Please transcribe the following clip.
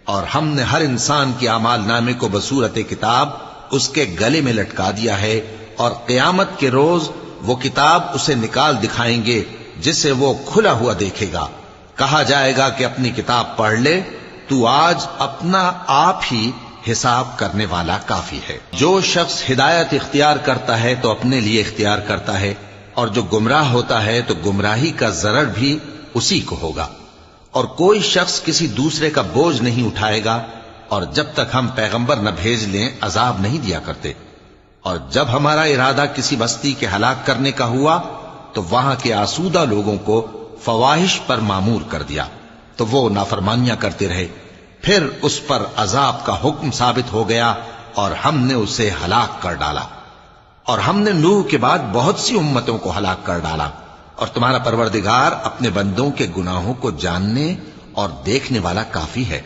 اور ہم نے ہر انسان کے اعمال نامے کو بصورت کتاب اس کے گلے میں لٹکا دیا ہے، اور قیامت کے روز وہ کتاب اسے نکال دکھائیں گے جسے وہ کھلا ہوا دیکھے گا۔ کہا جائے گا کہ اپنی کتاب پڑھ لے، تو آج اپنا آپ ہی حساب کرنے والا کافی ہے۔ جو شخص ہدایت اختیار کرتا ہے تو اپنے لیے اختیار کرتا ہے، اور جو گمراہ ہوتا ہے تو گمراہی کا ضرر بھی اسی کو ہوگا۔ اور کوئی شخص کسی دوسرے کا بوجھ نہیں اٹھائے گا، اور جب تک ہم پیغمبر نہ بھیج لیں عذاب نہیں دیا کرتے۔ اور جب ہمارا ارادہ کسی بستی کے ہلاک کرنے کا ہوا تو وہاں کے آسودہ لوگوں کو فواحش پر مامور کر دیا، تو وہ نافرمانیاں کرتے رہے، پھر اس پر عذاب کا حکم ثابت ہو گیا اور ہم نے اسے ہلاک کر ڈالا۔ اور ہم نے نوح کے بعد بہت سی امتوں کو ہلاک کر ڈالا، اور تمہارا پروردگار اپنے بندوں کے گناہوں کو جاننے اور دیکھنے والا کافی ہے۔